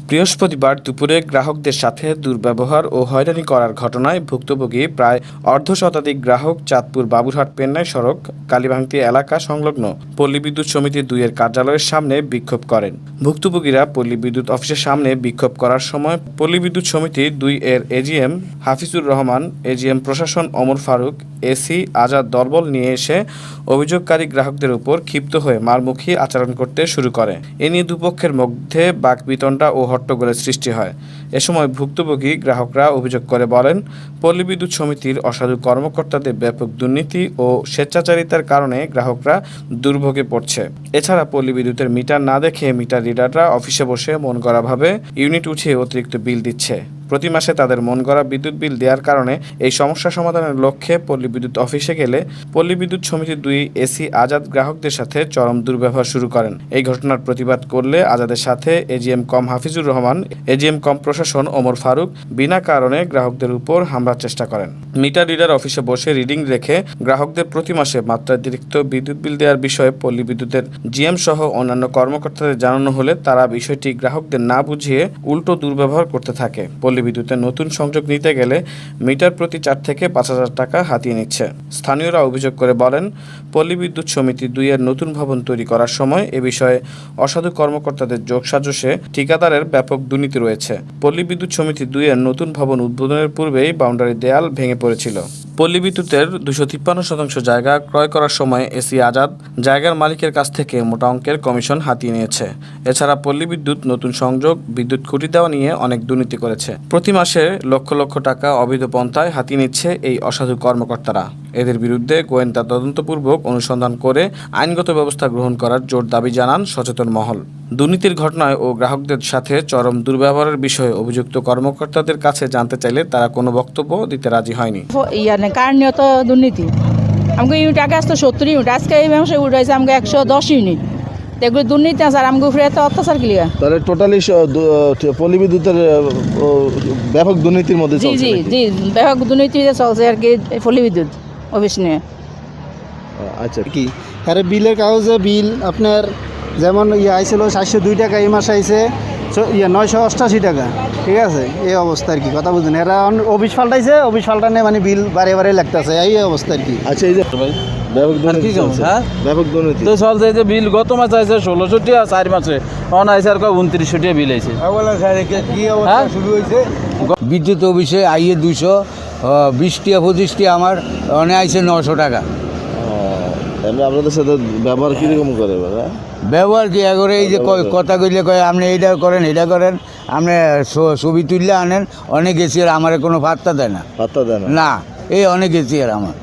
বৃহস্পতিবার দুপুরে গ্রাহকদের সাথে দুর্ব্যবহার ও হয়রানি করার ঘটনায় ভুক্তভোগী প্রায় অর্ধশতাধিক গ্রাহক চাঁদপুর বাবুরহাট পেন্নাই সড়ক কালীভাঙতি এলাকা সংলগ্ন পল্লী বিদ্যুৎ সমিতি ২ এর কার্যালয়ের সামনে বিক্ষোভ করেন। ভুক্তভোগীরা পল্লী বিদ্যুৎ অফিসের সামনে বিক্ষোভ করার সময় পল্লী বিদ্যুৎ সমিতি ২ এর এজিএম হাফিজুর রহমান, এজিএম প্রশাসন ওমর ফারুক, এসি আজাদ দলবল নিয়ে এসে অভিযোগকারী গ্রাহকদের উপর ক্ষিপ্ত হয়ে মারমুখী আচরণ করতে শুরু করে। এ নিয়ে দুপক্ষের মধ্যে বাকবিতণ্ডা ও হট্টগোলের সৃষ্টি হয়। এ সময় ভুক্তভোগী গ্রাহকরা অভিযোগ করে বলেন, পল্লী বিদ্যুৎ সমিতির অসাধু কর্মকর্তাদের ব্যাপক দুর্নীতি ও স্বেচ্ছাচারিতার কারণে গ্রাহকরা দুর্ভোগে পড়ছে। এছাড়া পল্লী বিদ্যুতের মিটার না দেখে মিটার রিডাররা অফিসে বসে মনগড়াভাবে ইউনিট উঠিয়ে অতিরিক্ত বিল দিচ্ছে। প্রতি মাসে তাদের মন গড়া বিদ্যুৎ বিল দেওয়ার কারণে এই সমস্যা সমাধানের লক্ষ্যে পল্লী বিদ্যুৎ অফিসে গেলে পল্লী বিদ্যুৎ সমিতির ২ এসি আজাদ গ্রাহকদের সাথে চরম দুর্ব্যবহার শুরু করেন। এই ঘটনার প্রতিবাদ করলে আজাদের সাথে এজিএম কম হাফিজুর রহমান, এজিএম কম প্রশাসন ওমর ফারুক বিনা কারণে গ্রাহকদের উপর হামলার চেষ্টা করেন। মিটার রিডার অফিসে বসে রিডিং রেখে গ্রাহকদের প্রতি মাসে মাত্রাতিরিক্ত বিদ্যুৎ বিল দেওয়ার বিষয়ে পল্লী বিদ্যুতের জিএম সহ অন্যান্য কর্মকর্তাদের জানানো হলে তারা বিষয়টি গ্রাহকদের না বুঝিয়ে উল্টো দুর্ব্যবহার করতে থাকে। পল্লী বিদ্যুতের নতুন সংযোগ নিতে গেলে মিটার প্রতি ৪ থেকে ৫,০০০ টাকা হাতিয়ে নিচ্ছে। স্থানীয়রা অভিযোগ করে বলেন, পল্লী বিদ্যুৎ সমিতি ২ এর নতুন ভবন তৈরি করার সময় এ বিষয়ে অসাধু কর্মকর্তাদের যোগসাজশে ঠিকাদারের ব্যাপক দুর্নীতি রয়েছে। পল্লী বিদ্যুৎ সমিতি ২ এর নতুন ভবন উদ্বোধনের পূর্বেই বাউন্ডারি দেয়াল ভেঙে পড়েছিল। পল্লী বিদ্যুতের ২৫৩% জায়গা ক্রয় করার সময় এসি আজাদ জায়গার মালিকের কাছ থেকে মোটা অঙ্কের কমিশন হাতিয়ে নিয়েছে। এছাড়া পল্লী বিদ্যুৎ নতুন সংযোগ, বিদ্যুৎ খুঁটি দেওয়া নিয়ে অনেক দুর্নীতি করেছে। প্রতি মাসে লক্ষ লক্ষ টাকা অবৈধ পন্থায় হাতিয়ে নিচ্ছে এই অসাধু কর্মকর্তারা। এদের বিরুদ্ধে গোয়েন্দা তদন্তপূর্বক অনুসন্ধান করে আইনগত ব্যবস্থা গ্রহণ করার জোর দাবি জানান সচেতন মহল। দুর্নীতির ঘটনায় ও গ্রাহকদের সাথে চরম দুর্ব্যবহারের বিষয়ে অভিযুক্ত কর্মকর্তাদের কাছে জানতে চাইলে তারা কোনো বক্তব্য দিতে রাজি হয়নি। কারণীয় তো দুর্নীতি। আমাকে ইউনিট আগে আসতো ৭০ ইউনিট, আজকে এই মাসে উঠাইছে আমাকে ১১০ ইউনিট। এগুলো দুর্নীতি আছে আর আমাকে উপরে এত অত্যাচার ক্লিয়া। তাহলে টোটালি পল্লী বিদ্যুতের ব্যাপক দুর্নীতির মধ্যে জি জি জি ব্যাপক দুর্নীতিতে চলছে আর কি পল্লী বিদ্যুৎ অফিস নিয়ে। আচ্ছা, কি আরে বিলের কাগজে বিল আপনার যেমন আইছিল ৭০২ টাকা, এই মাসে আইছে ৯৮৮ টাকা। ঠিক আছে, এই অবস্থা আর কি। কথা বুঝুন, এরা অফিস পাল্টাইছে, অফিস পাল্টানে মানে বিল বারে বারে লাগতেছে, এই অবস্থা আর কি। আচ্ছা, এই যে ব্যাপক দুর্নীতি ব্যাপক দুর্নীতি তো চলছে। এই যে বিল গত মাসে আছে ১৬০০ টাকা, ৪ মাসে অন আইসে আর ২৯০০ টাকা বিল আইছে। কি অবস্থা শুরু হয়েছে? বিদ্যুৎ অফিসে আইয়ে ২২০ টাকা ২৫ টাকা, আমার অনে আইসে ৯০০ টাকা। এমনি আপনাদের সাথে ব্যবহার কীরকম করে? ব্যবহার কি করে? এই যে কথা কইলে কয় আপনি এইটা করেন, এটা করেন, আপনি ছবি তুললে আনেন। অনেক গেছি আর আমার কোনো পাত্তা দেয় না। পাত্তা দেয় না? এই অনেক গেছি আর আমার